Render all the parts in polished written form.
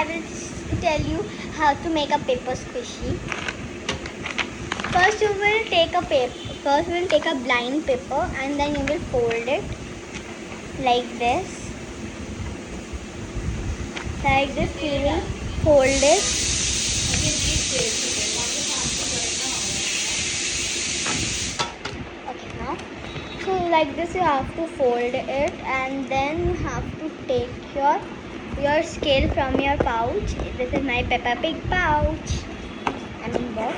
will tell you how to make a paper squishy. First you will take a blind paper and then you will fold it like this. Like this, you will fold it. Okay, now. So like this you have to fold it, and then you have to take your scale from your pouch. This is my Peppa Pig pouch. Box.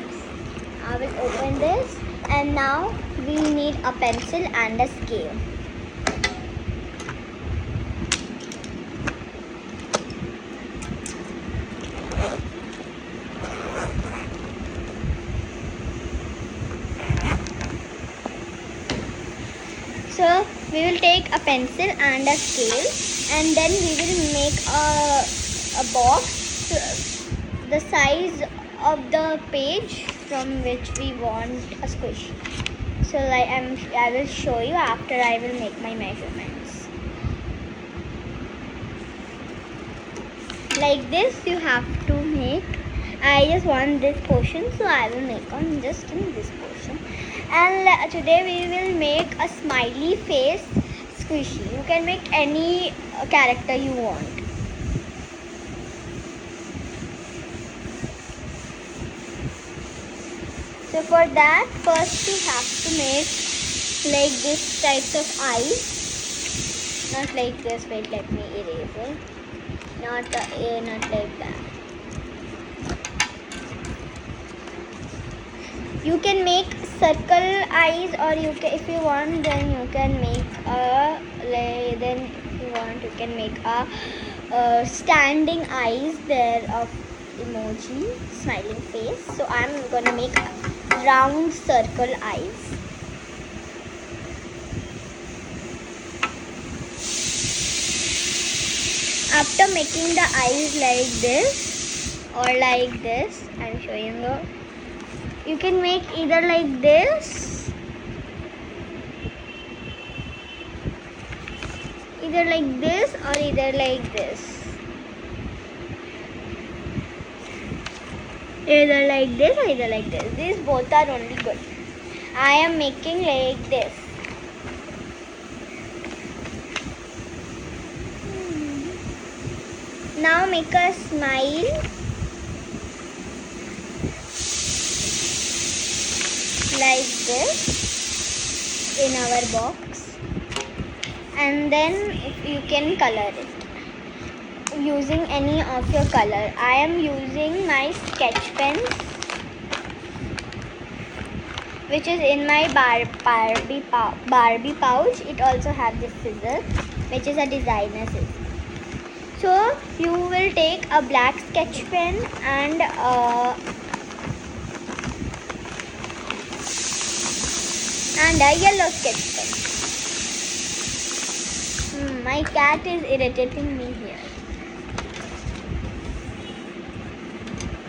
I will open this, and now we need a pencil and a scale. So we will take a pencil and a scale, and then we will make a box the size of the page from which we want a squish. So I will show you after I will make my measurements. Like this you have to make. I just want this portion, so I will make on just in this portion. And today we will make a smiley face squishy. You can make any character you want. So for that, first you have to make like this types of eyes. Not like this. Wait, let me erase it. Not like that. You can make circle eyes, or if you want, then you can make you can make a standing eyes there of emoji smiling face. So I'm gonna make round circle eyes. After making the eyes like this or like this, I'm showing you. You can make either like this, or either like this. Either like this or either like this. These both are only good. I am making like this. Now make a smile. Like this in our box. And then you can color it using any of your color. I am using my sketch pen, which is in my Barbie pouch. It also has this scissor, which is a designer scissor. So you will take a black sketch pen and a yellow sketch pen. My cat is irritating me here.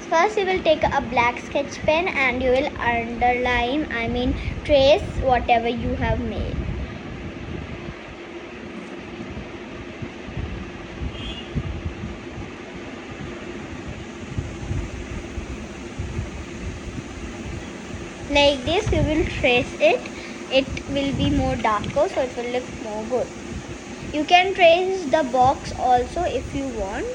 First you will take a black sketch pen and you will underline, trace whatever you have made. Like this you will trace it. It will be more darker, so it will look more good. You can trace the box also if you want.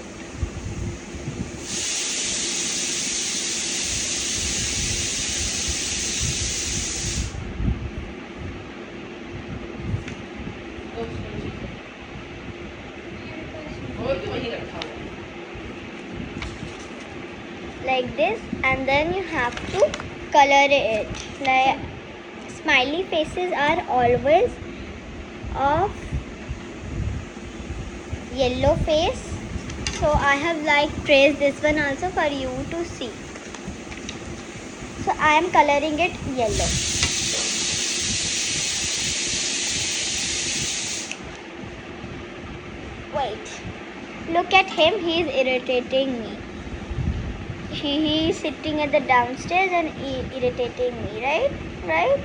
Like this, and then you have to color it. Like smiley faces are always of yellow face, so I have traced this one also for you to see. So I am coloring it yellow. Wait, look at him, he is irritating me. He is sitting at the downstairs and irritating me, right?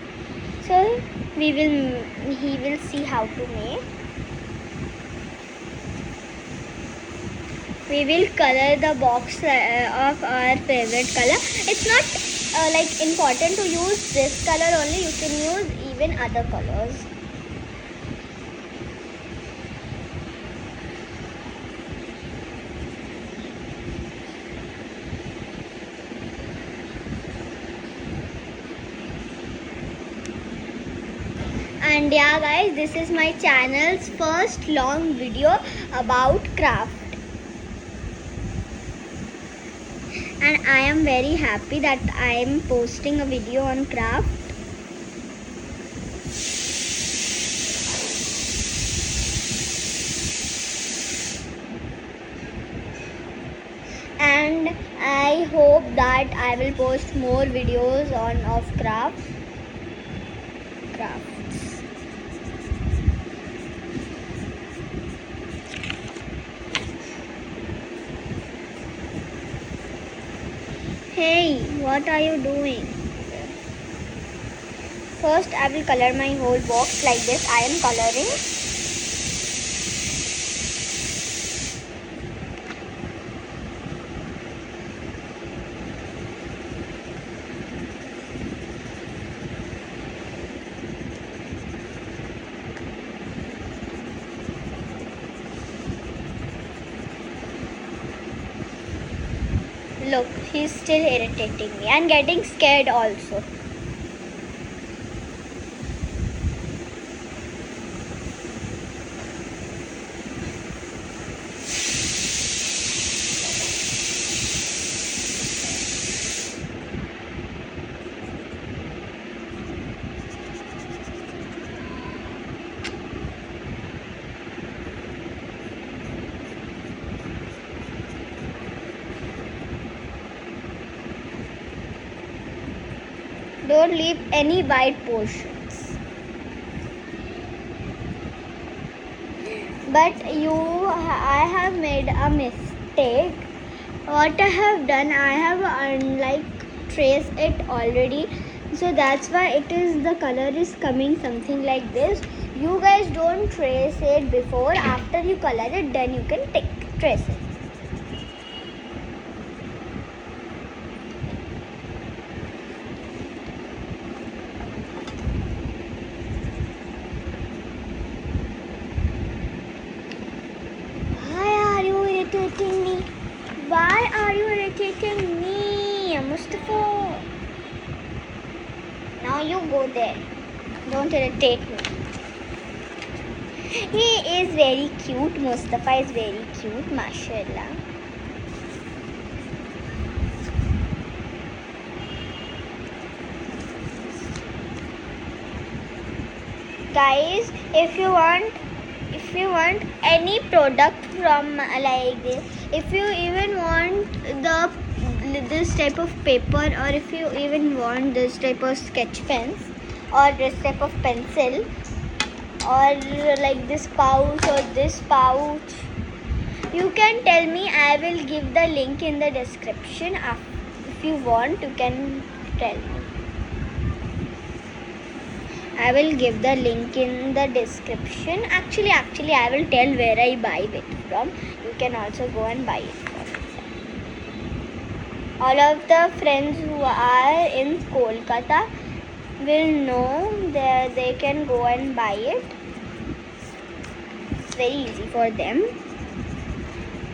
So he will see how to make. we will color the box of our favorite color. It's not like important to use this color only. You can use even other colors. And yeah guys, this is my channel's first long video about craft. And I am very happy that I am posting a video on craft. And I hope that I will post more videos of crafts. Hey, what are you doing? First, I will color my whole box like this. I am coloring. Look, he's still irritating me and getting scared also. Don't leave any white portions. But I have made a mistake. What I have done, I have traced it already. So that's why the color is coming something like this. You guys don't trace it before. After you color it, then you can trace it. Why are you irritating me, Mustafa? Now you go there. Don't irritate me. He is very cute. Mustafa is very cute, mashallah. Guys, if you want any product from like this, if you even want this type of paper, or if you even want this type of sketch pens, or this type of pencil, or like this pouch or this pouch, you can tell me. I will give the link in the description. If you want, you can tell me. I will give the link in the description. Actually, I will tell where I buy it from. You can also go and buy it from. All of the friends who are in Kolkata will know that they can go and buy it. It's very easy for them.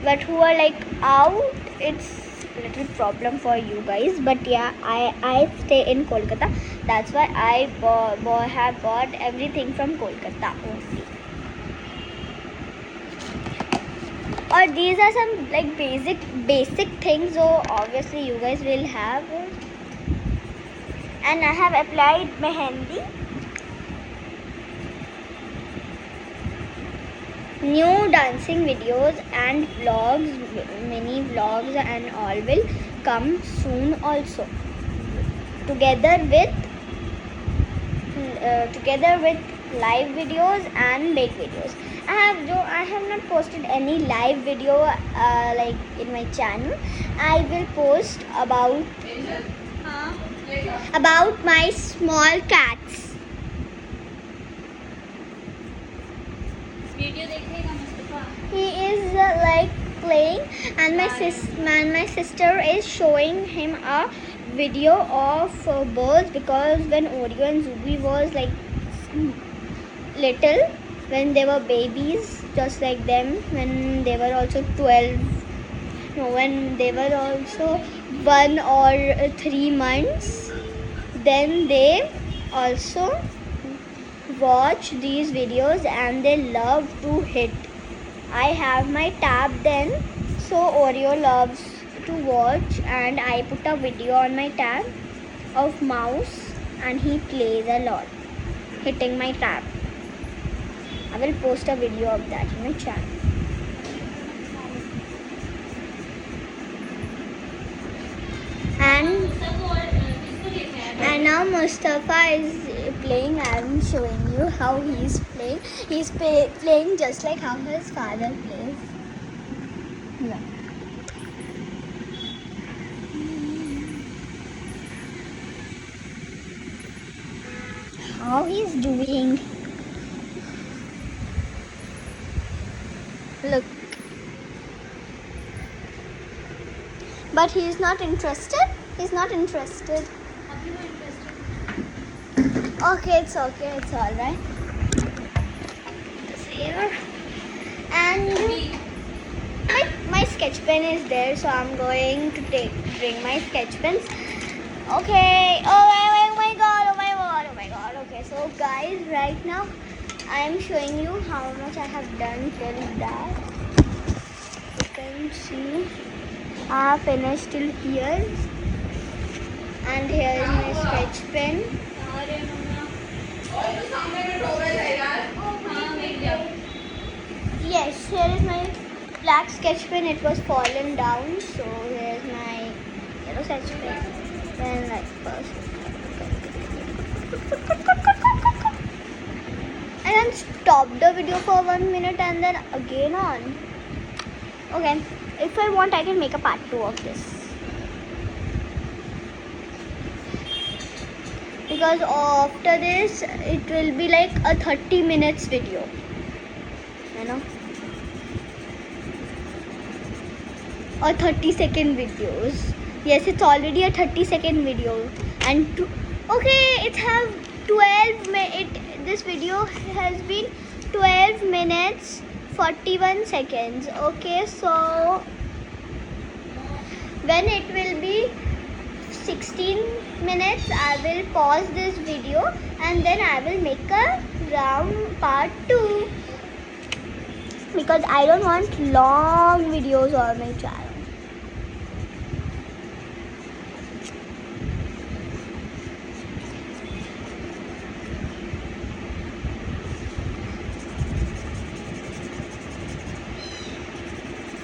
But who are like out, it's little problem for you guys. But yeah, I stay in Kolkata. That's why I have bought everything from Kolkata only. Or these are some like basic things, so obviously you guys will have. And I have applied mehendi. New dancing videos and vlogs, mini vlogs and all will come soon also. Together with live videos and bake videos. I have not posted any live video like in my channel. I will post about my small cats. He is like playing, and my sister is showing him a video of birds, because when Oreo and Zoobi was like little, when they were babies just like them, when they were also 12, no, when they were also 1 or 3 months, then they also watch these videos and they love to hit. I have my tab then, so Oreo loves to watch, and I put a video on my tab of mouse and he plays a lot hitting my tab. I will post a video of that in my channel. And now Mustafa is playing. I am showing you how he is playing. He is playing just like how his father plays. Yeah. How he is doing. Look. But he is not interested. He's not interested. Okay, it's alright. This here. And my sketch pen is there, so I'm going to bring my sketch pens. Okay. Oh my god. Okay, so guys, right now I am showing you how much I have done till that. You can see I have finished till here. And here is my sketch pen. Yes, here is my black sketch pen. It was fallen down, so here is my yellow sketch pen. Then like first, and then stop the video for 1 minute and then again on. Okay, if I want, I can make a part 2 of this. Because after this, it will be like a 30 minutes video. You know? Or 30-second videos. Yes, it's already a 30-second video. And okay, it have 12 minutes. This video has been 12 minutes 41 seconds. Okay, so when it will be 16 minutes, I will pause this video and then I will make a round part 2, because I don't want long videos on my channel.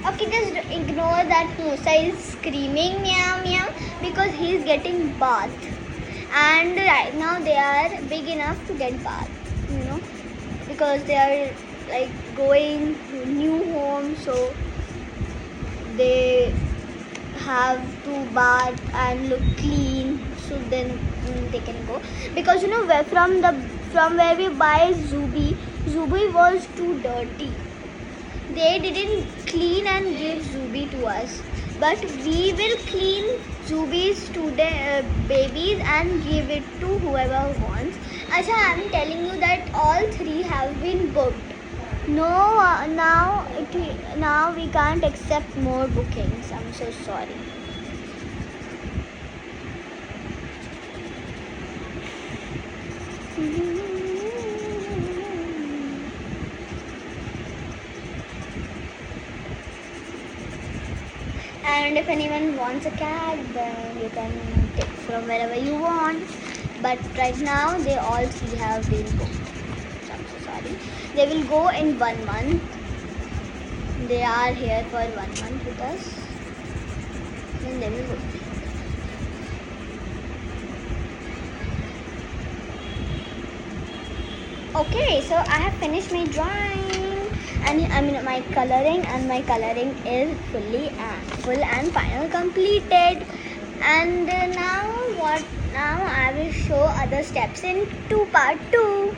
Okay, just ignore that Musa is screaming meow meow because he is getting bath, and right now they are big enough to get bath, you know, because they are like going to new home, so they have to bath and look clean, so then they can go. Because you know, from where we buy Zoobi was too dirty. They didn't clean and give Zoobi to us, but we will clean Zoobi's babies and give it to whoever wants. Acha, I'm telling you that all 3 have been booked. No, now we can't accept more bookings. I'm so sorry. And if anyone wants a cat, then you can take from wherever you want. But right now, they all 3 have been booked. So I'm so sorry. They will go in 1 month. They are here for 1 month with us. Then they will go. Okay, so I have finished my drawing. And I mean my coloring, and my coloring is full and final completed. And now I will show other steps in part 2.